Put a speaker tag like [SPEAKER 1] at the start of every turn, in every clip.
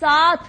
[SPEAKER 1] 7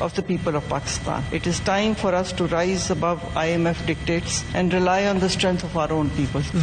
[SPEAKER 2] of the people of Pakistan. It is time for us to rise above IMF dictates and rely on the strength of our own people.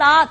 [SPEAKER 1] 7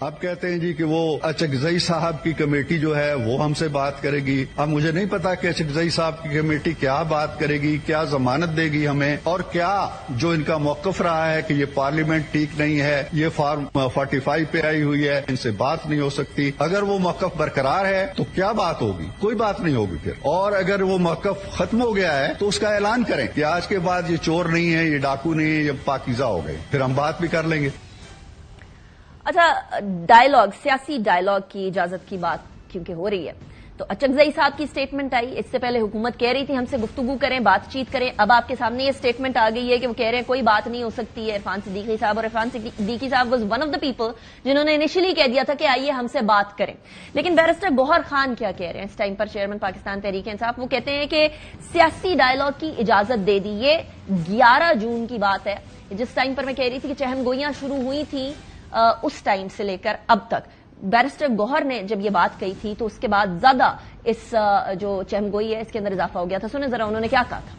[SPEAKER 3] آپ کہتے ہیں جی کہ وہ اچکزئی صاحب کی committee جو ہے وہ ہم سے بات کرے گی. اب مجھے نہیں پتا کہ اچکزئی صاحب کی کمیٹی کیا بات کرے گی, کیا ضمانت دے گی ہمیں, اور کیا جو ان کا موقف رہا ہے کہ یہ پارلیمنٹ ٹھیک نہیں ہے, یہ فارم 45 پہ آئی ہوئی ہے, ان سے بات نہیں ہو سکتی. اگر وہ موقف برقرار ہے تو کیا بات ہوگی؟ کوئی بات نہیں ہوگی پھر. اور اگر وہ موقف ختم ہو گیا ہے تو اس کا اعلان کریں کہ آج کے بعد یہ چور نہیں ہے, یہ ڈاکو نہیں ہے, یہ پاکیزہ ہو گئے, پھر ہم بات بھی کر لیں گے.
[SPEAKER 1] اچھا, ڈائیلاگ, سیاسی ڈائیلاگ کی اجازت کی بات کیونکہ ہو رہی ہے تو اچکزئی صاحب کی سٹیٹمنٹ آئی. اس سے پہلے حکومت کہہ رہی تھی ہم سے گفتگو کریں, بات چیت کریں. اب آپ کے سامنے یہ سٹیٹمنٹ آ گئی ہے کہ وہ کہہ رہے ہیں کوئی بات نہیں ہو سکتی ہے. عرفان صدیقی صاحب, اور عرفان صدیقی صاحب was one of the people جنہوں نے انیشلی کہہ دیا تھا کہ آئیے ہم سے بات کریں. لیکن بیرسٹر گوہر خان کیا کہہ رہے ہیں اس ٹائم پر, چیئرمین پاکستان تحریک انصاف؟ وہ کہتے ہیں کہ سیاسی ڈائیلاگ کی اجازت دے دی. یہ 11 جون کی بات ہے, جس ٹائم پر میں کہہ رہی تھی کہ چہم گوئیاں شروع ہوئی تھیں اس ٹائم سے لے کر اب تک. بیرسٹر گوہر نے جب یہ بات کہی تھی تو اس کے بعد زیادہ اس جو چہم گوئی ہے اس کے اندر اضافہ ہو گیا تھا. سنیں ذرا انہوں نے کیا کہا تھا.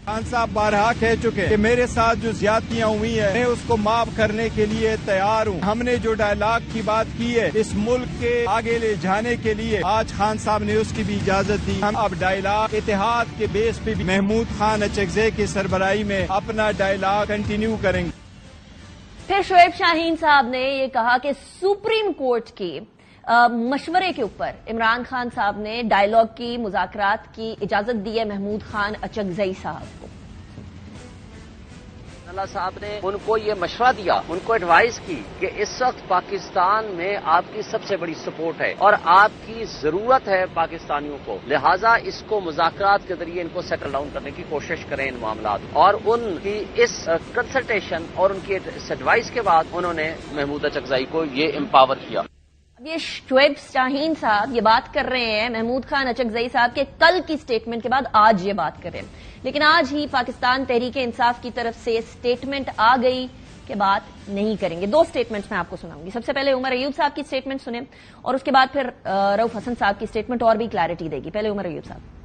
[SPEAKER 4] خان صاحب بارہا کہہ چکے کہ میرے ساتھ جو زیادتیاں ہوئی ہیں میں اس کو معاف کرنے کے لیے تیار ہوں. ہم نے جو ڈائیلاگ کی بات کی ہے اس ملک کے آگے لے جانے کے لیے, آج خان صاحب نے اس کی بھی اجازت دی. ہم اب ڈائیلاگ اتحاد کے بیس پہ بھی محمود خان اچکزئی کی سربراہی میں اپنا ڈائیلاگ کنٹینیو کریں گے.
[SPEAKER 1] پھر شعیب شاہین صاحب نے یہ کہا کہ سپریم کورٹ کے مشورے کے اوپر عمران خان صاحب نے ڈائیلاگ کی, مذاکرات کی اجازت دی ہے محمود خان اچکزئی صاحب کو.
[SPEAKER 5] اللہ صاحب نے ان کو یہ مشورہ دیا, ان کو ایڈوائز کی کہ اس وقت پاکستان میں آپ کی سب سے بڑی سپورٹ ہے اور آپ کی ضرورت ہے پاکستانیوں کو, لہٰذا اس کو مذاکرات کے ذریعے ان کو سیٹل ڈاؤن کرنے کی کوشش کریں ان معاملات. اور ان کی اس کنسلٹیشن اور ان کی اس ایڈوائز کے بعد انہوں نے محمود اچکزئی کو یہ امپاور کیا.
[SPEAKER 1] اب یہ شعیب شاہین صاحب یہ بات کر رہے ہیں محمود خان اچکزئی صاحب کے کل کی سٹیٹمنٹ کے بعد آج یہ بات کر رہے ہیں. لیکن آج ہی پاکستان تحریک انصاف کی طرف سے سٹیٹمنٹ آ گئی کہ بات نہیں کریں گے. 2 سٹیٹمنٹس میں آپ کو سناؤں گی. سب سے پہلے عمر ایوب صاحب کی سٹیٹمنٹ سنیں اور اس کے بعد پھر رؤف حسن صاحب کی سٹیٹمنٹ اور بھی کلیئرٹی دے گی. پہلے عمر ایوب صاحب.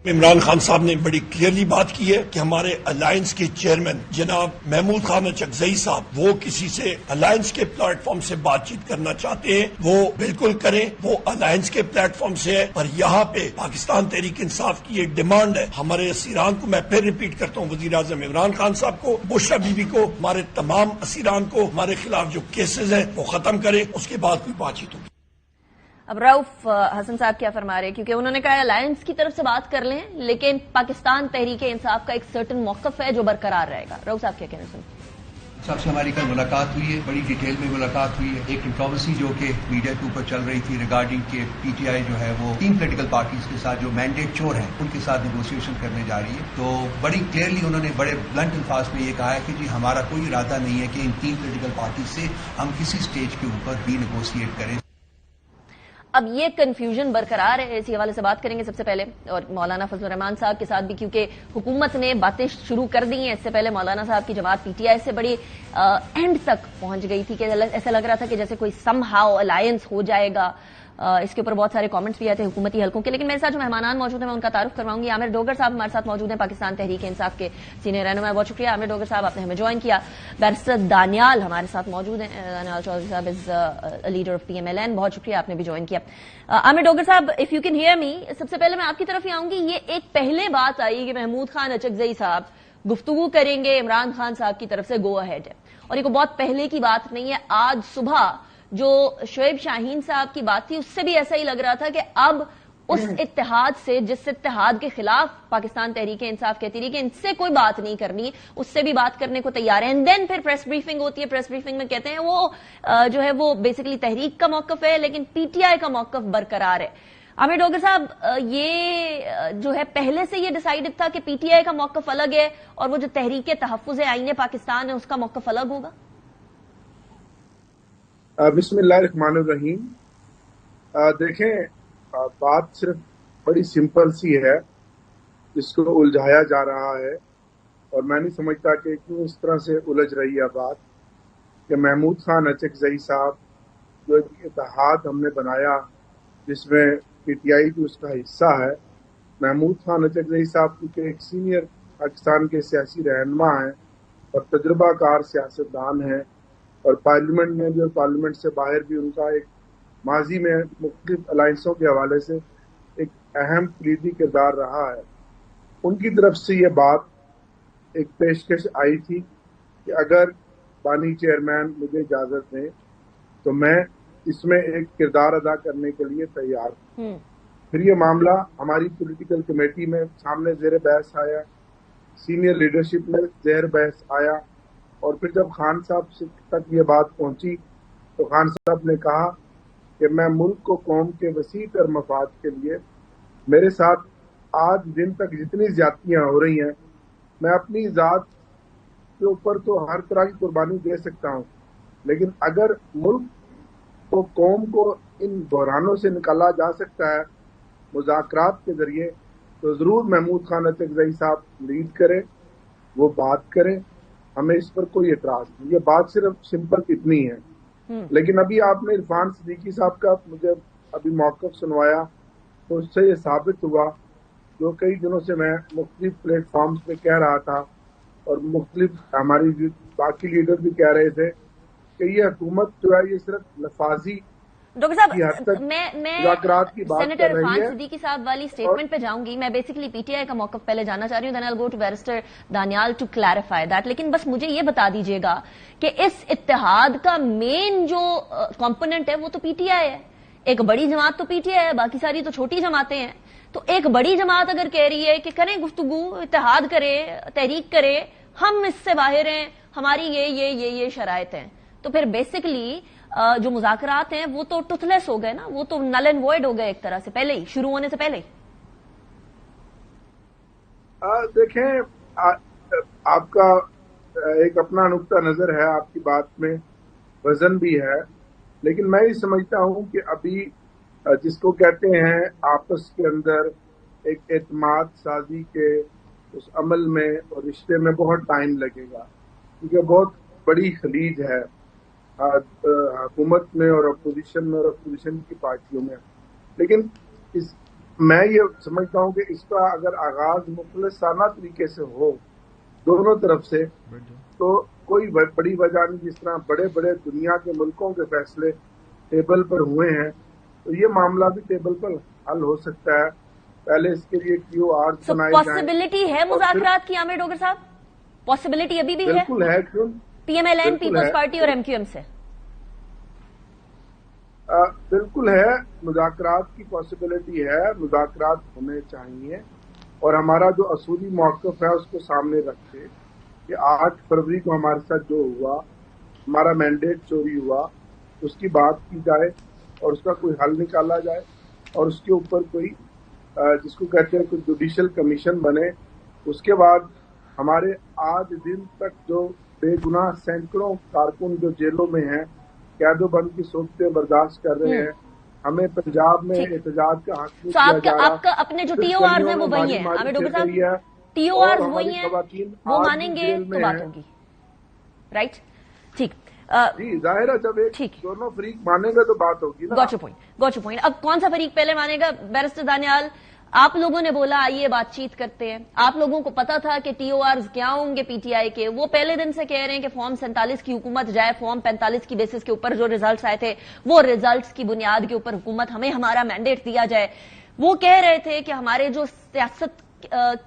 [SPEAKER 6] عمران خان صاحب نے بڑی کلیئرلی بات کی ہے کہ ہمارے الائنس کے چیئرمین جناب محمود خان اچکزئی صاحب وہ کسی سے الائنس کے پلیٹ فارم سے بات چیت کرنا چاہتے ہیں وہ بالکل کریں, وہ الائنس کے پلیٹ فارم سے ہے. اور یہاں پہ پاکستان تحریک انصاف کی ایک ڈیمانڈ ہے ہمارے اسیران کو, میں پھر ریپیٹ کرتا ہوں, وزیر اعظم عمران خان صاحب کو, بشرا بی بی کو, ہمارے تمام اسیران کو ہمارے خلاف جو کیسز ہیں وہ ختم کریں, اس کے بعد کوئی بات چیت ہوگی.
[SPEAKER 1] اب رؤف حسن صاحب کیا فرما رہے ہیں, کیونکہ انہوں نے کہا الائنس کی طرف سے بات کر لیں لیکن پاکستان تحریک انصاف کا ایک سرٹن موقف ہے جو برقرار رہے گا. رؤف صاحب کیا کہنا سنیں.
[SPEAKER 7] صاحب سے ہماری کل ملاقات ہوئی ہے, بڑی ڈیٹیل میں ملاقات ہوئی ہے. ایک کنٹروورسی جو کہ میڈیا کے اوپر چل رہی تھی ریگارڈنگ کہ پی ٹی آئی جو ہے وہ 3 پولیٹیکل پارٹیز کے ساتھ جو مینڈیٹ چور ہیں ان کے ساتھ نیگوسیشن کرنے جا رہی ہے, تو بڑی کلیئرلی انہوں نے بڑے بلنٹ الفاظ میں یہ کہا ہے کہ جی ہمارا کوئی ارادہ نہیں ہے کہ ان 3 پولیٹیکل پارٹیز سے ہم کسی سٹیج کے اوپر بھی نیگوسیٹ کریں.
[SPEAKER 1] اب یہ کنفیوژن برقرار ہے, اسی حوالے سے بات کریں گے سب سے پہلے, اور مولانا فضل الرحمان صاحب کے ساتھ بھی, کیونکہ حکومت نے باتیں شروع کر دی ہیں. اس سے پہلے مولانا صاحب کی جماعت پی ٹی آئی سے بڑی اینڈ تک پہنچ گئی تھی کہ ایسا لگ رہا تھا کہ جیسے کوئی سم ہاؤ الائنس ہو جائے گا. اس کے اوپر بہت سارے کامنٹس بھی آئے تھے حکومتی حلقوں کے. لیکن میرے ساتھ جو مہمانان موجود ہیں میں ان کا تعارف کرواؤں گی. عامر ڈوگر صاحب ہمارے ساتھ موجود ہیں, پاکستان تحریک انصاف کے سینئر رہنما. بہت شکریہ عامر ڈوگر صاحب, آپ نے ہمیں جوائن کیا. بیرسٹر دانیال ہمارے ساتھ موجود ہیں, دانیال چودھری صاحب از لیڈر آف PMLN. بہت شکریہ, آپ نے بھی جوائن کیا. عامر ڈوگر صاحب, if you can hear me, سب سے پہلے میں آپ کی طرف ہی آؤں گی. یہ ایک پہلے بات آئی کہ محمود خان اچکزئی صاحب گفتگو کریں گے, عمران خان صاحب کی طرف سے گو اہیڈ ہے, اور یہ کوئی بہت پہلے کی بات نہیں ہے. آج صبح جو شعیب شاہین صاحب کی بات تھی اس سے بھی ایسا ہی لگ رہا تھا کہ اب اس اتحاد سے, جس اتحاد کے خلاف پاکستان تحریک انصاف کہتی رہی کہ ان سے کوئی بات نہیں کرنی, اس سے بھی بات کرنے کو تیار ہے. اینڈ دین پھر پریس بریفنگ ہوتی ہے. پریس بریفنگ میں کہتے ہیں وہ جو ہے وہ بیسیکلی تحریک کا موقف ہے لیکن پی ٹی آئی کا موقف برقرار ہے. عامر ڈوگر صاحب, یہ جو ہے پہلے سے یہ ڈیسائیڈڈ تھا کہ پی ٹی آئی کا موقف الگ ہے اور وہ جو تحریک تحفظ آئین پاکستان ہے اس کا موقف الگ ہوگا.
[SPEAKER 8] بسم اللہ الرحمن الرحیم. دیکھیں, بات صرف بڑی سمپل سی ہے جس کو الجھایا جا رہا ہے, اور میں نہیں سمجھتا کہ کیوں اس طرح سے الجھ رہی ہے بات کہ محمود خان اچکزئی صاحب جو اتحاد ہم نے بنایا جس میں پی ٹی آئی بھی اس کا حصہ ہے, محمود خان اچکزئی صاحب کیونکہ ایک سینئر پاکستان کے سیاسی رہنما ہیں اور تجربہ کار سیاستدان ہیں, اور پارلیمنٹ میں بھی اور پارلیمنٹ سے باہر بھی ان کا ایک ماضی میں مختلف الائنسوں کے حوالے سے ایک اہم کلیدی کردار رہا ہے. ان کی طرف سے یہ بات ایک پیشکش آئی تھی کہ اگر بانی چیئرمین مجھے اجازت دیں تو میں اس میں ایک کردار ادا کرنے کے لیے تیار ہوں. پھر یہ معاملہ ہماری پولیٹیکل کمیٹی میں سامنے زیر بحث آیا, سینئر لیڈرشپ میں زیر بحث آیا, اور پھر جب خان صاحب تک یہ بات پہنچی تو خان صاحب نے کہا کہ میں ملک کو قوم کے وسیع تر مفاد کے لیے, میرے ساتھ آج دن تک جتنی زیادتیاں ہو رہی ہیں, میں اپنی ذات کے اوپر تو ہر طرح کی قربانی دے سکتا ہوں, لیکن اگر ملک کو قوم کو ان بحرانوں سے نکالا جا سکتا ہے مذاکرات کے ذریعے, تو ضرور محمود خان اچکزئی صاحب لیڈ کریں, وہ بات کریں, ہمیں اس پر کوئی اعتراض نہیں. یہ بات صرف سمپل اتنی ہے. لیکن ابھی آپ نے عرفان صدیقی صاحب کا مجھے ابھی موقف سنوایا تو اس سے یہ ثابت ہوا جو کئی دنوں سے میں مختلف پلیٹ فارمز پہ کہہ رہا تھا, اور مختلف ہماری باقی لیڈر بھی کہہ رہے تھے کہ یہ حکومت جو ہے یہ صرف لفاظی
[SPEAKER 1] ڈاکٹر صاحب میں سینیٹر عرفان صدیقی صاحب والی اسٹیٹمنٹ پہ جاؤں گی. میں بیسیکلی پی ٹی آئی کا موقف پہلے جاننا چاہ رہی ہوں, then I go to barrister Daniyal to clarify that. لیکن بس مجھے یہ بتا دیجیے گا کہ اس اتحاد کا مین جو کمپوننٹ ہے وہ تو پی ٹی آئی ہے. ایک بڑی جماعت تو پی ٹی آئی ہے, باقی ساری تو چھوٹی جماعتیں ہیں. تو ایک بڑی جماعت اگر کہہ رہی ہے کہ کریں گفتگو, اتحاد کرے, تحریک کرے, ہم اس سے باہر ہیں, ہماری یہ شرائط ہیں, تو پھر بیسیکلی جو مذاکرات ہیں وہ تو ٹوتھ لیس ہو گئے نا, وہ تو نل اینڈ وائڈ ہو گئے ایک طرح سے پہلے ہی, شروع ہونے سے پہلے ہی.
[SPEAKER 8] دیکھیں آپ کا ایک اپنا نقطہ نظر ہے, آپ کی بات میں وزن بھی ہے, لیکن میں یہ سمجھتا ہوں کہ ابھی جس کو کہتے ہیں آپس کے اندر ایک اعتماد سازی کے اس عمل میں اور رشتے میں بہت ٹائم لگے گا, کیونکہ بہت بڑی خلیج ہے حکومت میں اور اپوزیشن میں اور اپوزیشن کی پارٹیوں میں. لیکن میں یہ سمجھتا ہوں کہ اس کا اگر آغاز مخلصانہ طریقے سے ہو دونوں طرف سے تو کوئی بڑی وجہ نہیں. جس طرح بڑے بڑے دنیا کے ملکوں کے فیصلے ٹیبل پر ہوئے ہیں تو یہ معاملہ بھی ٹیبل پر حل ہو سکتا ہے. پہلے اس کے لیے کیو آر بنائے جائیں.
[SPEAKER 1] پاسبلٹی ہے مذاکرات کی عامر ڈوگر صاحب, پاسبلٹی ابھی بھی ہے؟
[SPEAKER 8] بالکل ہے. کیوں
[SPEAKER 1] P M L N, Peoples Party اور ایم کیو ایم سے
[SPEAKER 8] بالکل ہے, مذاکرات کی پاسبلٹی ہے, مذاکرات ہونے چاہیے, اور ہمارا جو اصولی موقف ہے اس کو سامنے رکھے کہ 8 فروری کو ہمارے ساتھ جو ہوا, ہمارا مینڈیٹ چوری ہوا, اس کی بات کی جائے اور اس کا کوئی حل نکالا جائے, اور اس کے اوپر کوئی جس کو کہتے ہیں کوئی جوڈیشل کمیشن بنے. اس کے بعد ہمارے آج دن تک جو بے گناہ سینکڑوں کارکن جو جیلوں میں ہیں, قید و بند کی صورتیں برداشت کر رہے ہیں, ہمیں پنجاب میں احتجاج کا حق نہیں دیا جا رہا.
[SPEAKER 1] آپ کا اپنے جو ٹی او آرز ہیں وہ وہی ہیں عامر ڈوگر صاحب, ٹی او آرز وہی ہیں, وہ مانیں گے تو بات ہوگی, رائٹ؟ ٹھیک
[SPEAKER 8] جی, ظاہر ہے جب ایک دونوں فریق مانے گا تو بات ہوگی نا.
[SPEAKER 1] گوٹ یور پوائنٹ. اب کون سا فریق پہلے مانے گا؟ بیرسٹر دانیال, آپ لوگوں نے بولا آئیے بات چیت کرتے ہیں, آپ لوگوں کو پتا تھا کہ ٹی او آرز کیا ہوں گے پی ٹی آئی کے, وہ پہلے دن سے کہہ رہے ہیں کہ فارم 47 کی حکومت جائے, فارم 45 کی بیسس کے اوپر جو ریزلٹس آئے تھے وہ ریزلٹس کی بنیاد کے اوپر حکومت, ہمیں ہمارا مینڈیٹ دیا جائے. وہ کہہ رہے تھے کہ ہمارے جو سیاست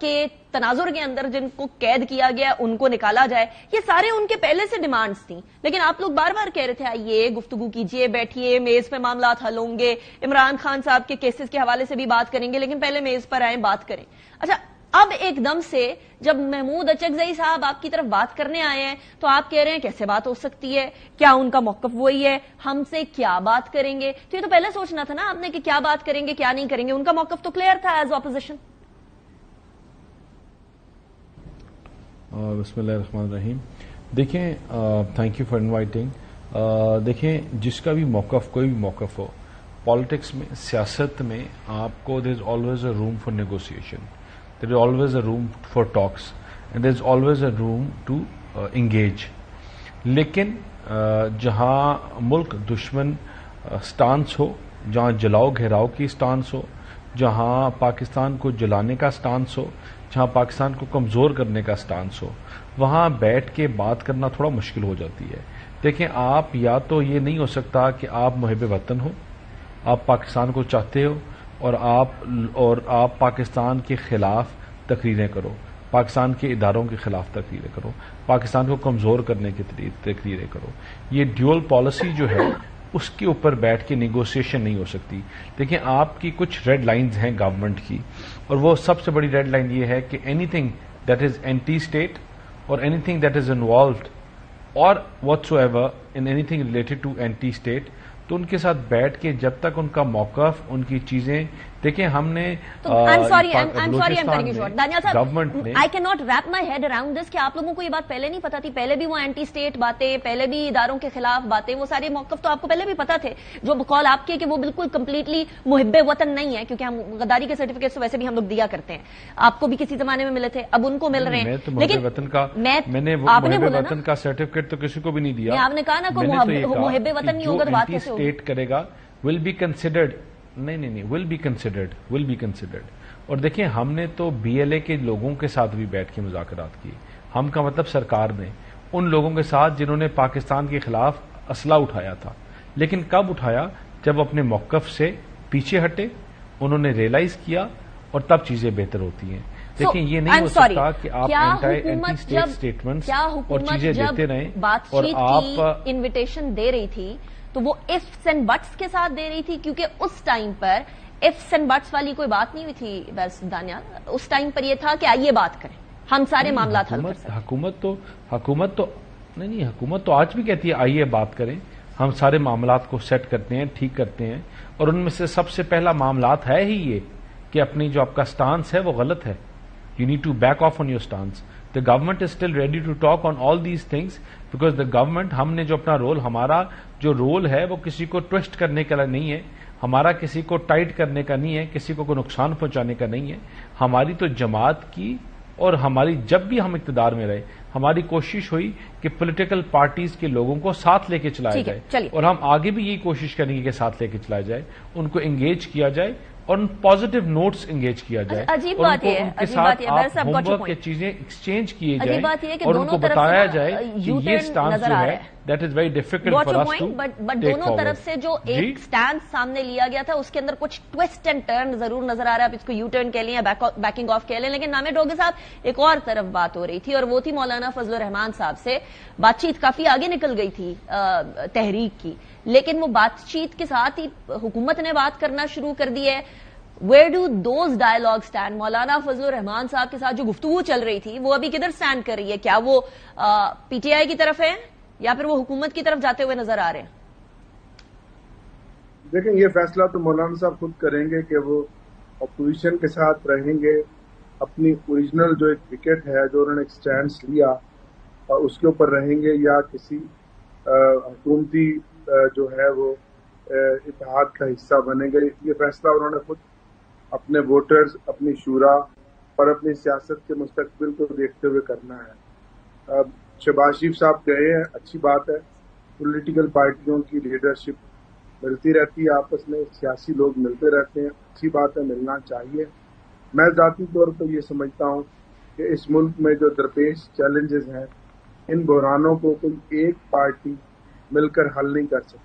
[SPEAKER 1] کے تناظر کے اندر جن کو قید کیا گیا ان کو نکالا جائے. یہ سارے ان کے پہلے سے ڈیمانڈز تھیں, لیکن آپ لوگ بار بار کہہ رہے تھے آئیے گفتگو کیجئے, بیٹھیے, میز پہ معاملات حل ہوں گے, عمران خان صاحب کے کیسز کے حوالے سے بھی بات کریں گے, لیکن پہلے میز پر آئیں بات کریں. اچھا, اب ایک دم سے جب محمود اچکزئی صاحب آپ کی طرف بات کرنے آئے ہیں تو آپ کہہ رہے ہیں کیسے بات ہو سکتی ہے, کیا ان کا موقف وہی ہے, ہم سے کیا بات کریں گے؟ تو یہ تو پہلے سوچنا تھا نا آپ نے کہ کیا بات کریں گے کیا نہیں کریں گے. ان کا موقف تو کلیئر تھا ایز اپوزیشن.
[SPEAKER 9] بسم اللہ الرحمن الرحیم. دیکھیں, تھینک یو فار انوائٹنگ. دیکھیں, جس کا بھی موقف, کوئی بھی موقف ہو, پالیٹکس میں, سیاست میں آپ کو there is always a room for negotiation, there is always a room for talks, and there is always a room to engage. لیکن جہاں ملک دشمن سٹانس ہو, جہاں جلاؤ گھیراؤ کی سٹانس ہو, جہاں پاکستان کو جلانے کا سٹانس ہو, جہاں پاکستان کو کمزور کرنے کا سٹانس ہو, وہاں بیٹھ کے بات کرنا تھوڑا مشکل ہو جاتی ہے. دیکھیں آپ یا تو یہ نہیں ہو سکتا کہ آپ محب وطن ہو, آپ پاکستان کو چاہتے ہو اور آپ پاکستان کے خلاف تقریریں کرو, پاکستان کے اداروں کے خلاف تقریریں کرو, پاکستان کو کمزور کرنے کی تقریریں کرو. یہ ڈیول پالیسی جو ہے اس کے اوپر بیٹھ کے نیگوسیشن نہیں ہو سکتی. دیکھیں آپ کی کچھ ریڈ لائنز ہیں گورنمنٹ کی, اور وہ سب سے بڑی ریڈ لائن یہ ہے کہ anything that is anti state اور anything that is involved اور whatsoever in anything related to anti state, تو ان کے ساتھ بیٹھ کے جب تک ان کا موقف, ان کی چیزیں دیکھیں. ہم نے گورنمنٹ نے
[SPEAKER 1] آئی کی not wrap my head around this کہ آپ لوگوں کو یہ بات پہلے نہیں پتا تھی, پہلے بھی وہ اینٹی اسٹیٹ باتیں, پہلے بھی اداروں کے خلاف باتیں, وہ سارے موقف تو آپ کو پہلے بھی پتا تھے. جو کال آپ کے کہ وہ بالکل کمپلیٹلی محب وطن نہیں ہے, کیونکہ ہم غداری کے سرٹیفکیٹ تو ویسے بھی ہم لوگ دیا کرتے ہیں, آپ کو بھی کسی زمانے میں ملے تھے, اب ان کو مل رہے ہیں.
[SPEAKER 9] لیکن میں نے محب وطن کا سرٹیفکیٹ تو کسی کو بھی نہیں دیا.
[SPEAKER 1] آپ نے کہا نا کوئی محب وطن نہیں ہوگا تو بات کیسے ہوگی؟
[SPEAKER 9] اسٹیٹ کرے گا ول بی کنسیڈرڈ, نہیں ول بی کنسیڈرڈ. اور دیکھیں ہم نے تو بی ایل اے کے لوگوں کے ساتھ بھی بیٹھ کے مذاکرات کیے. ہم کا مطلب سرکار نے ان لوگوں کے ساتھ جنہوں نے پاکستان کے خلاف اسلحہ اٹھایا تھا, لیکن کب اٹھایا؟ جب اپنے موقف سے پیچھے ہٹے, انہوں نے ریئلائز کیا, اور تب چیزیں بہتر ہوتی ہیں. دیکھیں یہ نہیں ہو سکتا کہ آپ اینٹی اسٹیٹ اسٹیٹمنٹس اور چیزیں دیتے رہیں.
[SPEAKER 1] اور آپ انویٹیشن دے رہی تھی تو وہ ifs اینڈ بٹس کے ساتھ دے رہی تھی, کیونکہ اس ٹائم پر ifs اینڈ بٹس والی کوئی بات نہیں ہوئی تھی. بس دانیال, اس ٹائم پر یہ تھا کہ آئیے بات کریں, ہم سارے معاملات حل کر سکتے.
[SPEAKER 9] حکومت تو آج بھی کہتی ہے آئیے بات کریں, ہم سارے معاملات کو سیٹ کرتے ہیں, ٹھیک کرتے ہیں. اور ان میں سے سب سے پہلا معاملات ہے ہی یہ کہ اپنی جو آپ کا سٹانس ہے وہ غلط ہے. You need to back off on your stance. The government is still ready to talk on all these things because the government, ہم نے جو اپنا رول, ہمارا جو رول ہے وہ کسی کو ٹویسٹ کرنے کا نہیں ہے, ہمارا کسی کو ٹائٹ کرنے کا نہیں ہے, کسی کو کوئی نقصان پہنچانے کا نہیں ہے. ہماری تو جماعت کی, اور ہماری جب بھی ہم اقتدار میں رہے ہماری کوشش ہوئی کہ پولیٹیکل پارٹیز کے لوگوں کو ساتھ لے کے چلایا جائے, اور ہم آگے بھی یہی کوشش کریں گے کہ ساتھ لے کے چلایا جائے, ان کو انگیج کیا جائے اور پازیٹو نوٹس انگیج کیا جائے.
[SPEAKER 1] عجیب بات ہے,
[SPEAKER 9] ان کے ساتھ ہوم ورک کی چیزیں ایکسچینج کیے جائیں اور ان کو بتایا جائے کہ یہ سٹانس جو ہے that is very difficult for us to
[SPEAKER 1] but دونوں طرف سے جو ایک سٹانس سامنے لیا گیا تھا اس کے اندر کچھ ٹویسٹ اینڈ ٹرن ضرور نظر آ رہا ہے. آپ اس کو یو ٹرن کہہ لیں, بیکنگ آف کہہ لیں, لیکن نامے ڈوگے صاحب ایک اور طرف بات ہو رہی تھی, اور وہ تھی مولانا فضل الرحمان صاحب سے. بات چیت کافی آگے نکل گئی تھی تحریک کی, لیکن وہ بات چیت کے ساتھ ہی حکومت نے بات کرنا شروع کر دی ہے. Where do those dialogues stand? مولانا فضل الرحمان صاحب کے ساتھ جو گفتگو چل رہی تھی وہ ابھی کدھر سٹینڈ کر رہی ہے؟ کیا وہ پی ٹی آئی کی طرف ہے یا پھر وہ حکومت کی طرف جاتے ہوئے نظر آ رہے ہیں؟
[SPEAKER 8] دیکھیں یہ فیصلہ تو مولانا صاحب خود کریں گے کہ وہ اپوزیشن کے ساتھ رہیں گے, اپنی اوریجنل جو ایک وکٹ ہے جو انہوں نے ایک سٹینڈ لیا اس کے اوپر رہیں گے, یا کسی حکومتی جو ہے وہ اتحاد کا حصہ بنیں گے. یہ فیصلہ انہوں نے خود اپنے ووٹرز, اپنی شورا اور اپنی سیاست کے مستقبل کو دیکھتے ہوئے کرنا ہے. شہباز شریف صاحب گئے ہیں, اچھی بات ہے, پولیٹیکل پارٹیوں کی لیڈرشپ ملتی رہتی ہے, آپس میں سیاسی لوگ ملتے رہتے ہیں, اچھی بات ہے, ملنا چاہیے. میں ذاتی طور پر یہ سمجھتا ہوں کہ اس ملک میں جو درپیش چیلنجز ہیں ان بحرانوں کو کوئی ایک پارٹی مل کر حل نہیں کر سکتی.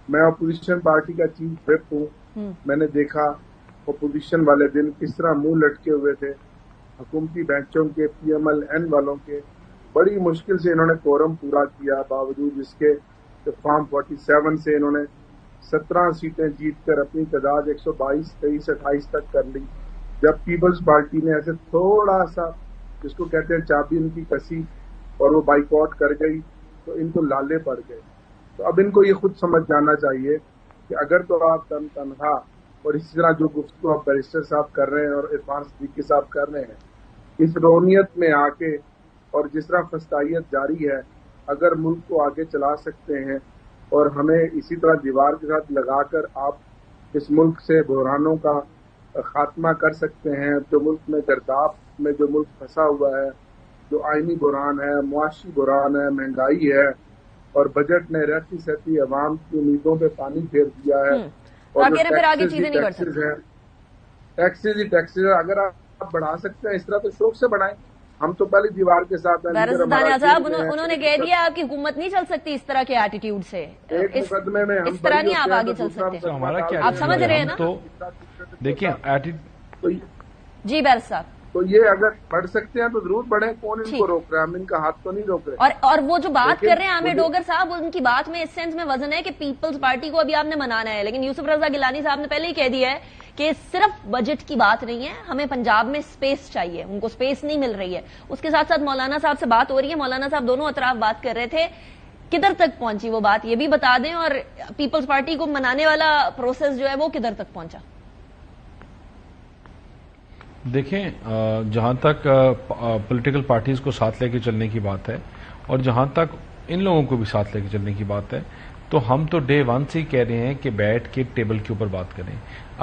[SPEAKER 8] میں اپوزیشن پارٹی کا چیف وپ ہوں, میں نے دیکھا اپوزیشن والے دن کس طرح منہ لٹکے ہوئے تھے حکومتی بینچوں کے, پی ایم ایل این والوں کے. بڑی مشکل سے انہوں نے کورم پورا کیا, باوجود جس کے فارم 47 سے انہوں نے 17 سیٹیں جیت کر اپنی تعداد 122, 23, 28 تک کر لی. جب پیپلز پارٹی نے ایسے تھوڑا سا جس کو کہتے ہیں چابی ان کی کسی اور وہ بائیک آؤٹ کر گئی تو ان کو لالے پڑ گئے. تو اب ان کو یہ خود سمجھ جانا چاہیے کہ اگر تو آپ تنہا اور اسی طرح جو گفتگو آپ بیرسٹر صاحب کر رہے ہیں اور عرفان صدیقی صاحب کر رہے ہیں, اس رونیت میں آ کے اور جس طرح فسطائیت جاری ہے, اگر ملک کو آگے چلا سکتے ہیں اور ہمیں اسی طرح دیوار کے ساتھ لگا کر آپ اس ملک سے بحرانوں کا خاتمہ کر سکتے ہیں. جو ملک میں گرداب میں جو ملک پھنسا ہوا ہے, جو آئینی بحران ہے, معاشی بحران ہے, مہنگائی ہے, اور بجٹ نے رہتی سہتی عوام کی امیدوں پہ پانی پھیر دیا ہے, اور ٹیکسز ہی ٹیکسز, اگر آپ بڑھا سکتے ہیں اس طرح تو شوق سے بڑھائیں. ہم تو پہلی دیوار کے ساتھ ہیں.
[SPEAKER 1] دانیال صاحب انہوں نے کہہ دیا آپ کی حکومت نہیں چل سکتی اس طرح کے ایٹیٹیوڈ سے.
[SPEAKER 8] ایک مقدمے میں
[SPEAKER 1] اس طرح نہیں آپ آگے چل سکتے. آپ سمجھ رہے ہیں نا؟
[SPEAKER 9] تو دیکھیں
[SPEAKER 1] جی بیرس صاحب,
[SPEAKER 8] تو یہ اگر پڑھ سکتے ہیں تو ضرور پڑھیں. کون ان کو روک رہا ہے؟ ہم ان کا ہاتھ تو نہیں روک رہے.
[SPEAKER 1] اور وہ جو بات کر رہے ہیں عامر ڈوگر صاحب, ان کی بات میں اس سینس میں وزن ہے کہ پیپلز پارٹی کو ابھی آپ نے منانا ہے, لیکن یوسف رضا گیلانی صاحب نے پہلے ہی کہہ دیا ہے کہ صرف بجٹ کی بات نہیں ہے, ہمیں پنجاب میں سپیس چاہیے. ان کو سپیس نہیں مل رہی ہے. اس کے ساتھ ساتھ مولانا صاحب سے بات ہو رہی ہے. مولانا صاحب دونوں اطراف بات کر رہے تھے, کدھر تک پہنچی وہ بات یہ بھی بتا دیں, اور پیپلز پارٹی کو منانے والا پروسیس جو ہے وہ کدھر تک پہنچا.
[SPEAKER 9] دیکھیں, جہاں تک پولیٹیکل پارٹیز کو ساتھ لے کے چلنے کی بات ہے اور جہاں تک ان لوگوں کو بھی ساتھ لے کے چلنے کی بات ہے, تو ہم تو ڈے ون سے ہی کہہ رہے ہیں کہ بیٹھ کے ٹیبل کے اوپر بات کریں.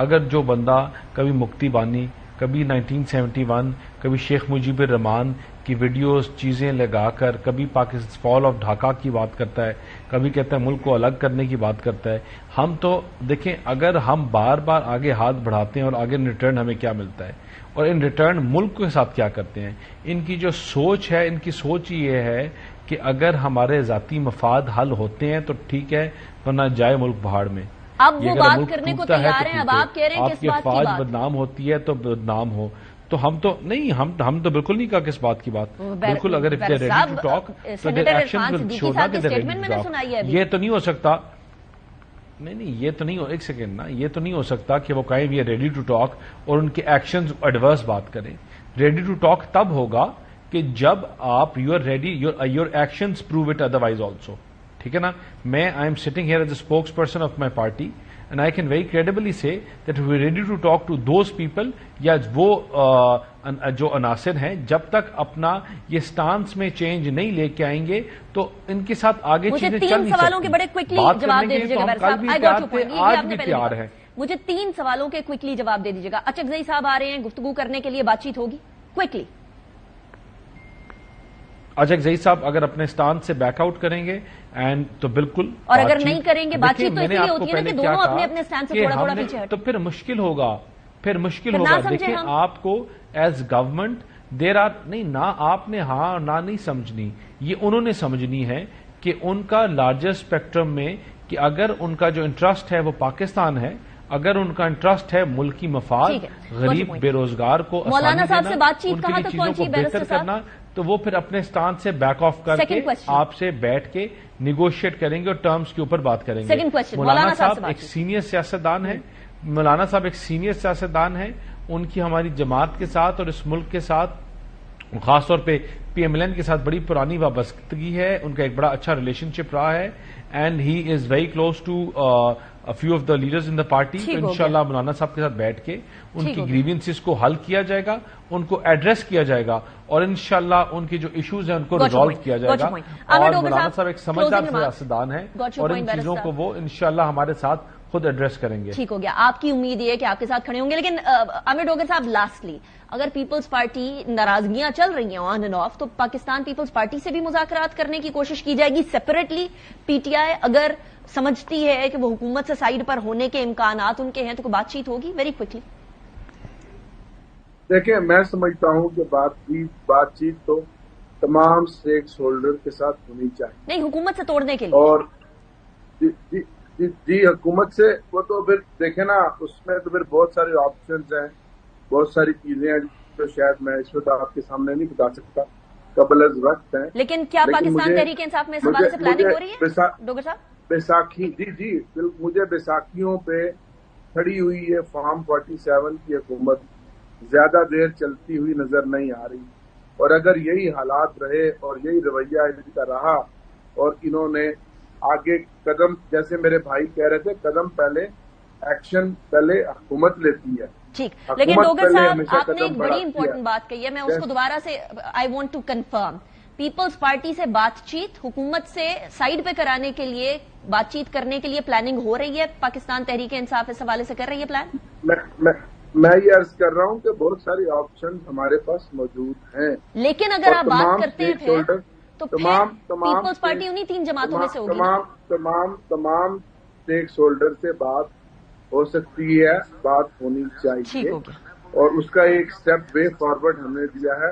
[SPEAKER 9] اگر جو بندہ کبھی مکتی بانی, کبھی 1971, کبھی شیخ مجیب الرحمان کی ویڈیوز چیزیں لگا کر, کبھی پاکستان فال آف ڈھاکہ کی بات کرتا ہے, کبھی کہتا ہے ملک کو الگ کرنے کی بات کرتا ہے. ہم تو دیکھیں, اگر ہم بار بار آگے ہاتھ بڑھاتے ہیں اور آگے ان ریٹرن ہمیں کیا ملتا ہے اور ان ریٹرن ملک کے ساتھ کیا کرتے ہیں. ان کی جو سوچ ہے, ان کی سوچ یہ ہے کہ اگر ہمارے ذاتی مفاد حل ہوتے ہیں تو ٹھیک ہے, ورنہ جائے ملک پہاڑ میں.
[SPEAKER 1] اب وہ بات کرنے کو تیار ہیں, اب آپ کہہ رہے ہیں کس بات کی بات,
[SPEAKER 9] فوج بدنام ہوتی ہے تو بدنام ہو. تو ہم تو نہیں, ہم تو بالکل نہیں کہا کس بات کی بات. بالکل, اگر ریڈی ٹو ٹاک تو یہ تو نہیں ہو سکتا. نہیں, یہ تو نہیں ہو, ایک سیکنڈ نا, یہ تو نہیں ہو سکتا کہ وہ کہیں we are ready to talk اور ان کے ایکشنز ایڈورس بات کریں. ریڈی ٹو ٹاک تب ہوگا کہ جب آپ you are ready, your actions prove it otherwise also. ٹھیک ہے نا. میں I am sitting here as a spokesperson of my party and I can very credibly say that we are ready to talk to those people, یا وہ جو عناصر ہیں جب تک اپنا یہ سٹانس میں چینج نہیں لے کے آئیں گے تو ان کے ساتھ آگے چیزیں چل نہیں سکتی.
[SPEAKER 1] سوالوں کے بڑے کوئکلی جواب دے دیجیے گا صاحب.
[SPEAKER 9] آج بھی تیار ہے.
[SPEAKER 1] مجھے 3 سوالوں کے کوئکلی جواب دے دیجیے گا. اچکزئی صاحب آ رہے ہیں, گفتگو کرنے کے لیے بات چیت ہوگی کوئکلی.
[SPEAKER 9] اچکزئی صاحب اگر اپنے سٹانس سے بیک آؤٹ کریں گے اینڈ تو بالکل,
[SPEAKER 1] اور اگر نہیں کریں گے بات چیت تو اس لیے ہوتی ہے نا کہ دونوں اپنے اپنے سٹانس سے تھوڑا تھوڑا پیچھے ہٹیں,
[SPEAKER 9] تو پھر مشکل ہوگا. دیکھیں, آپ کو ایز گورنمنٹ دیر آر نہیں, نہ آپ نے ہاں نہ نہیں سمجھنی, یہ انہوں نے سمجھنی ہے کہ ان کا لارجر اسپیکٹرم میں کہ اگر ان کا جو انٹرسٹ ہے وہ پاکستان ہے, اگر ان کا انٹرسٹ ہے ملکی مفاد, غریب بے روزگار کو
[SPEAKER 1] مولانا صاحب سے بات چیت
[SPEAKER 9] کہاں تک پہنچی, بہتر کرنا, تو وہ پھر اپنے سٹان سے بیک آف کر کے آپ سے بیٹھ کے نیگوشیٹ کریں گے اور ٹرمز کے اوپر بات کریں گے. مولانا صاحب ایک سینئر سیاستدان ہیں, مولانا صاحب ایک سینئر سیاستدان ہیں. ان کی ہماری جماعت کے ساتھ اور اس ملک کے ساتھ, خاص طور پہ پی ایم ایل این کے ساتھ بڑی پرانی وابستگی ہے. ان کا ایک بڑا اچھا ریلیشن شپ رہا ہے and he is very close to a few of the leaders in the party. تو انشاءاللہ مولانا صاحب کے ساتھ بیٹھ کے ان کی گریونسز کو حل کیا جائے گا, ان کو ایڈریس کیا جائے گا اور انشاءاللہ ان کی جو ایشوز ہیں ان کو ریزالو کیا جائے گا. اور مولانا صاحب ایک سمجھدار سیاستدان ہیں اور ان چیزوں کو وہ انشاءاللہ ہمارے ساتھ خود ایڈریس کریں گے.
[SPEAKER 1] ٹھیک ہو گیا, آپ کی امید یہ ہے کہ آپ کے ساتھ کھڑے ہوں گے. لیکن عامر ڈوگر صاحب, لاسٹلی, اگر پیپلز پارٹی ناراضگیاں چل رہی ہیں آن اینڈ آف, تو پاکستان پیپلز پارٹی سے بھی مذاکرات کرنے کی کوشش کی جائے گی سیپریٹلی. پی ٹی آئی اگر سمجھتی ہے کہ وہ حکومت سے سائیڈ پر ہونے کے امکانات ان کے ہیں تو کوئی بات چیت ہوگی ویری کوئکلی.
[SPEAKER 8] دیکھیں, میں سمجھتا ہوں کہ بات چیت تو تمام اسٹیک ہولڈر کے ساتھ ہونی چاہیے.
[SPEAKER 1] نہیں, حکومت سے توڑنے کے لیے.
[SPEAKER 8] اور جی حکومت سے وہ تو پھر دیکھیں نا, اس میں تو پھر بہت سارے آپشنز ہیں, بہت ساری چیزیں ہیں جو شاید میں اس وقت آپ کے سامنے نہیں بتا سکتا, قبل از وقت ہیں.
[SPEAKER 1] لیکن کیا پاکستان تحریک انصاف میں اس حوالے سے پلاننگ ہو رہی ہے ڈوگر صاحب؟
[SPEAKER 8] بیساکھی, جی مجھے بیساکھیوں پہ کھڑی ہوئی ہے فارم 47 کی حکومت زیادہ دیر چلتی ہوئی نظر نہیں آ رہی. اور اگر یہی حالات رہے اور یہی رویہ ان کا رہا اور انہوں نے آگے قدم, جیسے میرے بھائی کہہ رہے تھے, قدم پہلے, ایکشن پہلے حکومت لیتی ہے.
[SPEAKER 1] ٹھیک, لیکن ڈوگر صاحب آپ نے ایک بڑی امپورٹنٹ بات کہی ہے, میں اس کو دوبارہ سے I want to confirm. Peoples Party سے بات چیت حکومت سے سائیڈ پہ کرانے کے لیے, بات چیت کرنے کے لیے پلاننگ ہو رہی ہے, پاکستان تحریک انصاف اس حوالے سے کر رہی ہے پلان؟
[SPEAKER 8] میں یہ عرض کر رہا ہوں کہ بہت ساری آپشن ہمارے پاس موجود ہیں,
[SPEAKER 1] لیکن اگر آپ بات کرتے ہیں تو پیپلز پارٹی انہی 3 جماعتوں میں سے ہوگی.
[SPEAKER 8] تمام اسٹیک ہولڈر سے بات ہو سکتی ہے, بات ہونی چاہیے, اور اس کا ایک سٹیپ وے فارورڈ ہم نے دیا ہے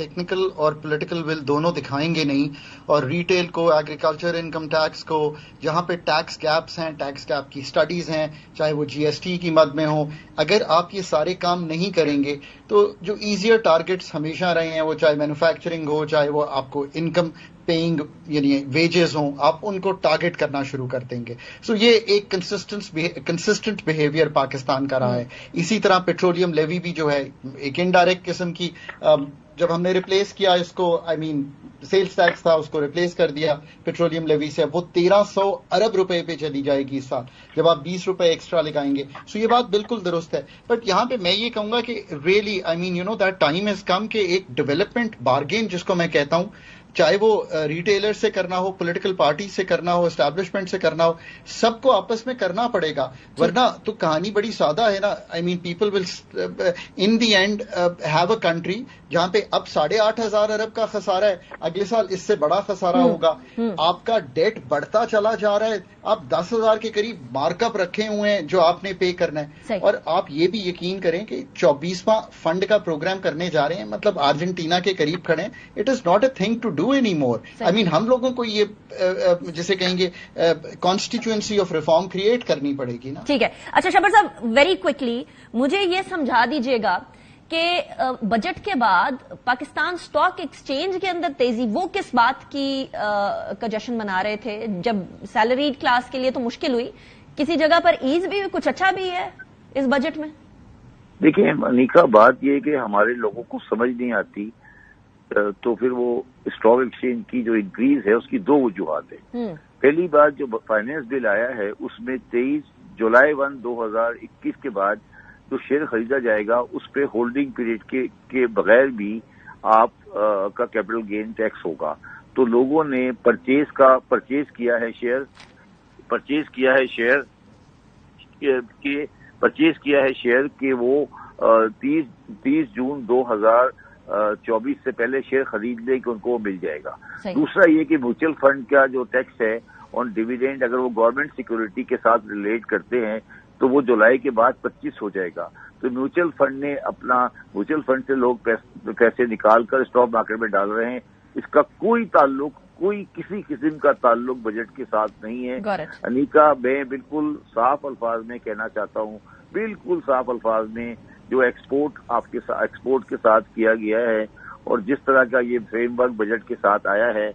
[SPEAKER 10] ٹیکنیکل اور پولیٹیکل ول دونوں دکھائیں گے نہیں، اور ریٹیل کو، ایگریکلچر انکم ٹیکس کو، جہاں پہ ٹیکس گیپس ہیں، ٹیکس گیپ کی اسٹڈیز ہیں، چاہے وہ جی ایس ٹی کی مد میں ہوں، اگر آپ یہ سارے کام نہیں کریں گے تو جو ایزیئر ٹارگیٹس ہمیشہ رہے ہیں، وہ چاہے مینوفیکچرنگ ہو، چاہے وہ آپ کو انکم پیئنگ یعنی ویجز ہوں، آپ ان کو ٹارگٹ کرنا شروع کر دیں گے. سو یہ ایک کنسسٹنٹ بیہیویئر پاکستان کا رہا ہے. اسی طرح پیٹرولیم لیوی بھی جو ہے ایک انڈائریکٹ قسم کی، جب ہم نے ریپلیس کیا اس کو، سیلز ٹیکس تھا، اس کو ریپلیس کر دیا پیٹرولیم لیوی سے، وہ 1300 ارب روپے پہ چلی جائے گی اس سال، جب آپ 20 روپے ایکسٹرا لگائیں گے. سو یہ بات بالکل درست ہے. بٹ یہاں پہ میں یہ کہوں گا کہ really that time has come کہ ایک ڈیولپمنٹ بارگین جس کو میں کہتا ہوں، چاہے وہ ریٹیلر سے کرنا ہو، پولیٹیکل پارٹی سے کرنا ہو، اسٹیبلشمنٹ سے کرنا ہو، سب کو آپس میں کرنا پڑے گا، ورنہ تو کہانی بڑی سادہ ہے نا. People will in the end have a country جہاں پہ اب 8,500 ارب کا خسارہ ہے، اگلے سال اس سے بڑا خسارہ ہوگا، آپ کا ڈیٹ بڑھتا چلا جا رہا ہے، آپ 10,000 کے قریب مارک اپ رکھے ہوئے ہیں جو آپ نے پے کرنا ہے. اور آپ یہ بھی یقین کریں کہ 24واں فنڈ کا پروگرام کرنے جا رہے ہیں، مطلب ارجنٹینا کے قریب کھڑے ہیں. It is not a thing to do any more. ہم لوگوں کو یہ جسے کہیں گے کانسٹیچوئنسی آف ریفارم کریٹ کرنی پڑے گی نا.
[SPEAKER 1] ٹھیک ہے. اچھا شبر صاحب، ویری کوئکلی مجھے یہ سمجھا دیجیے گا کہ بجٹ کے بعد پاکستان سٹاک ایکسچینج کے اندر تیزی، وہ کس بات کی کا جشن منا رہے تھے؟ جب سیلریڈ کلاس کے لیے تو مشکل ہوئی، کسی جگہ پر ایز بھی کچھ اچھا بھی ہے اس بجٹ میں؟
[SPEAKER 11] دیکھیں انیکا، بات یہ کہ ہمارے لوگوں کو سمجھ نہیں آتی، تو پھر وہ اسٹاک ایکسچینج کی جو انکریز ہے اس کی دو وجوہات ہیں. پہلی بات، جو فائنینس بل آیا ہے اس میں 23 جولائی 2021 کے بعد جو شیئر خریدا جائے گا اس پہ ہولڈنگ پیریڈ کے بغیر بھی آپ کا کیپٹل گین ٹیکس ہوگا. تو لوگوں نے پرچیز کیا ہے شیئر کہ وہ 30 جون 2024 سے پہلے شیئر خرید لے کہ ان کو مل جائے گا. دوسرا یہ کہ میوچل فنڈ کا جو ٹیکس ہے آن ڈیویڈینڈ، اگر وہ گورنمنٹ سیکورٹی کے ساتھ ریلیٹ کرتے ہیں تو وہ جولائی کے بعد 25 ہو جائے گا. تو میوچل فنڈ سے لوگ پیسے نکال کر اسٹاک مارکیٹ میں ڈال رہے ہیں. اس کا کوئی کسی قسم کا تعلق بجٹ کے ساتھ نہیں ہے. انیکا، میں بالکل صاف الفاظ میں کہنا چاہتا ہوں، جو ایکسپورٹ کے ساتھ کیا گیا ہے اور جس طرح کا یہ فریم ورک بجٹ کے ساتھ آیا ہے،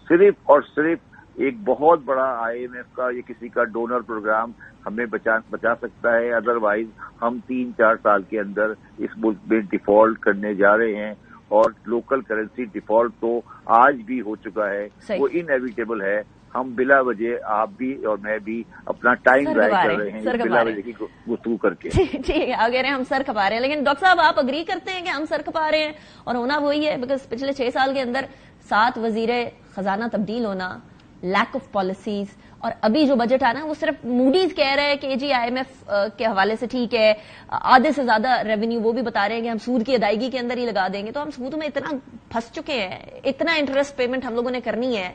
[SPEAKER 11] صرف اور صرف ایک بہت بڑا IMF کا یا کسی کا ڈونر پروگرام ہمیں بچا سکتا ہے. ادروائز ہم 3-4 سال کے اندر اس ملک میں ڈیفالٹ کرنے جا رہے ہیں، اور لوکل کرنسی ڈیفالٹ تو آج بھی ہو چکا ہے، وہ انیویٹیبل ہے. ہم بلا وجہ، آپ بھی اور میں بھی اپنا ٹائم ضائع کر رہے ہیں بلا وجہ کی گفتگو کر کے.
[SPEAKER 1] ٹھیک ہے، اگر ہم سر کھپا رہے ہیں، لیکن ڈاکٹر صاحب آپ اگری کرتے ہیں کہ ہم سر کھپا رہے ہیں؟ اور ہونا وہی ہے، بیکاز پچھلے 6 سال کے اندر 7 وزیر خزانہ تبدیل ہونا، لیک آف پالیسیز، اور ابھی جو بجٹ آنا ہے وہ صرف موڈیز کہہ رہے ہیں کہ جی IMF کے حوالے سے ٹھیک ہے، آدھے سے زیادہ ریونیو وہ بھی بتا رہے ہیں کہ ہم سود کی ادائیگی کے اندر ہی لگا دیں گے. تو ہم سود میں اتنا پھنس چکے ہیں، اتنا انٹرسٹ پیمنٹ ہم لوگوں نے کرنی ہے،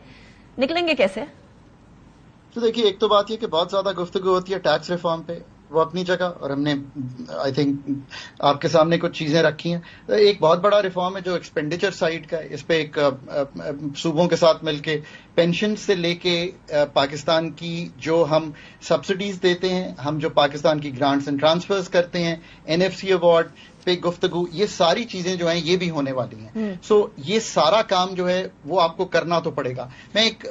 [SPEAKER 1] نکلیں گے کیسے؟
[SPEAKER 10] تو دیکھیے، ایک تو بات یہ کہ بہت زیادہ گفتگو ہوتی ہے ٹیکس ریفارم پہ، وہ اپنی جگہ، اور ہم نے آئی تھنک آپ کے سامنے کچھ چیزیں رکھی ہیں. ایک بہت بڑا ریفارم ہے جو ایکسپینڈیچر سائڈ کا ہے. اس پہ ایک صوبوں کے ساتھ مل کے پینشن سے لے کے پاکستان کی جو ہم سبسڈیز دیتے ہیں، ہم جو پاکستان کی گرانٹس اینڈ ٹرانسفرز کرتے ہیں، NFC ایوارڈ پہ گفتگو، یہ ساری چیزیں جو ہیں یہ بھی ہونے والی ہیں. سو یہ سارا کام جو ہے وہ آپ کو کرنا تو پڑے گا. میں ایک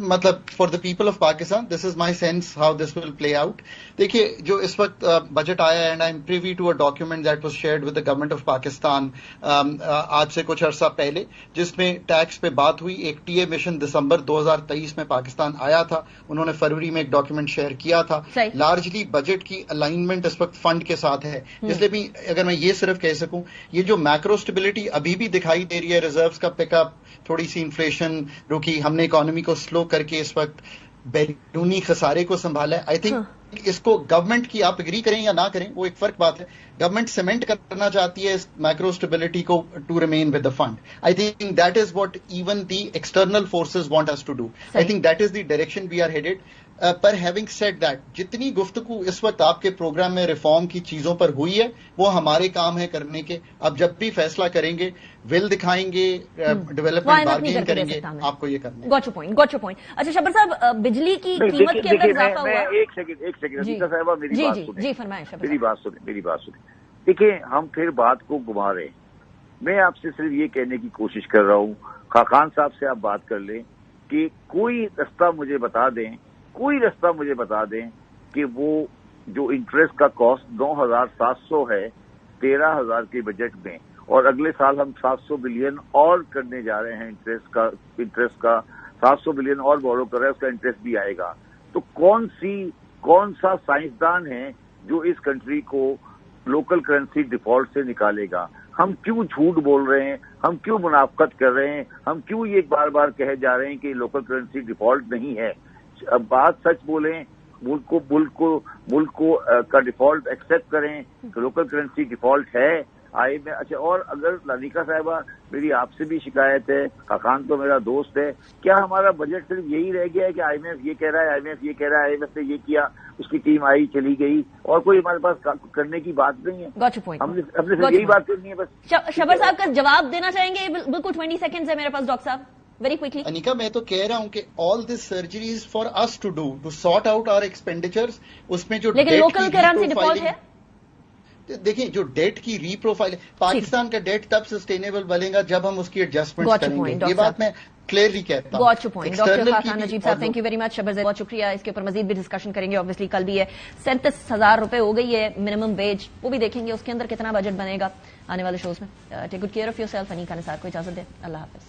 [SPEAKER 10] مطلب for the people of Pakistan, this is my sense how this will play out. دیکھیے، جو اس وقت بجٹ آیا ہے، and I am privy to a document that was shared with the government of Pakistan آج سے کچھ عرصہ پہلے، جس میں ٹیکس پہ بات ہوئی. ایک TA مشن دسمبر 2023 میں پاکستان آیا تھا، انہوں نے فروری میں ایک ڈاکیومنٹ شیئر کیا تھا. لارجلی بجٹ کی الائنمنٹ اس وقت فنڈ کے ساتھ ہے. اس لیے بھی اگر میں یہ صرف کہہ سکوں، یہ جو میکرو اسٹیبلٹی ابھی بھی دکھائی دے رہی ہے، ریزروز کا پک اپ، تھوڑی سی انفلیشن رکی، ہم نے اکانومی کو سلو کر کے اس وقت بیرونی خسارے کو سنبھالا ہے. آئی تھنک اس کو گورنمنٹ کی، آپ اگری کریں یا نہ کریں وہ ایک فرق بات ہے، گورنمنٹ سیمنٹ کرنا چاہتی ہے اس میکرو اسٹیبلٹی کو to remain with the fund. I think that is what even the external forces want us to do. I think that is the direction we are headed. پر having said that جتنی گفتگو اس وقت آپ کے programme میں reform کی چیزوں پر ہوئی ہے وہ ہمارے کام ہے کرنے کے. اب جب بھی فیصلہ کریں گے ول دکھائیں گے, ڈیولپمنٹ بارگین کریں گے, آپ کو یہ کرنا ہے.
[SPEAKER 1] گوٹ یور پوائنٹ. اچھا شبر صاحب, بجلی کی قیمت کے اندر اضافہ ہوا.
[SPEAKER 11] ایک سیکنڈ عزیزہ صاحبہ
[SPEAKER 1] جی فرمائیں.
[SPEAKER 11] میری بات سنیں. دیکھیں ہم پھر بات کو گھما رہے ہیں. میں آپ سے صرف یہ کہنے کی کوشش کر رہا ہوں, خاقان صاحب سے آپ بات کر لیں کہ کوئی رستہ مجھے بتا دیں کہ وہ جو انٹرسٹ کا کاسٹ 9,700 ہے 13,000 کے بجٹ میں, اور اگلے سال ہم 700 بلین اور کرنے جا رہے ہیں انٹرسٹ کا 700 بلین اور بورو کر رہے ہیں, اس کا انٹرسٹ بھی آئے گا. تو کون سا سائنسدان ہے جو اس کنٹری کو لوکل کرنسی ڈیفالٹ سے نکالے گا؟ ہم کیوں جھوٹ بول رہے ہیں, ہم کیوں منافقت کر رہے ہیں, ہم کیوں یہ بار بار کہے جا رہے ہیں کہ لوکل کرنسی ڈیفالٹ نہیں ہے؟ اب بات سچ بولیں, ملک کو کا ڈیفالٹ ایکسپٹ کریں کہ لوکل کرنسی ڈیفالٹ ہے. اچھا, اور اگر لانیکا صاحبہ میری آپ سے بھی شکایت ہے, خاقان تو میرا دوست ہے, کیا ہمارا بجٹ صرف یہی رہ گیا ہے کہ آئی ایم ایف یہ کہہ رہا ہے, آئی ایم ایف نے یہ کیا, اس کی ٹیم آئی چلی گئی, اور کوئی ہمارے پاس کرنے کی بات نہیں ہے؟ ہم نے صرف یہی بات کرنی ہے بس.
[SPEAKER 1] شبر صاحب کا جواب دینا چاہیں گے؟ بالکل 20 سیکنڈز ہے میرے پاس ڈاکٹر صاحب, ویری کوئکلی.
[SPEAKER 10] انیکا, میں تو کہہ رہا ہوں کہ all this surgeries for us to do to sort out our expenditures, اس میں جو
[SPEAKER 1] لیکن لوکل کرنسی ڈیفالٹ ہے.
[SPEAKER 10] دیکھیں جو ڈیٹ کی ری پروفائل, پاکستان کا ڈیٹ تب سسٹینیبل بنے گا جب ہم اس کی ایڈجسٹمنٹ کریں گے. یہ بات میں کلیئرلی کہتا ہوں.
[SPEAKER 1] گوٹ یور پوائنٹ. ڈاکٹر خاقان نجیب صاحب, تھینک یو ویری مچ. شبر بہت شکریہ. اس کے اوپر مزید بھی ڈسکشن کریں گے. آبویسلی کل بھی ہے 37,000 روپے ہو گئی ہے منیمم ویج, وہ بھی دیکھیں گے اس کے اندر کتنا بجٹ بنے گا آنے والے شوز میں. Take good care of yourself. Anika Nisar کو اجازت دیں. اللہ حافظ.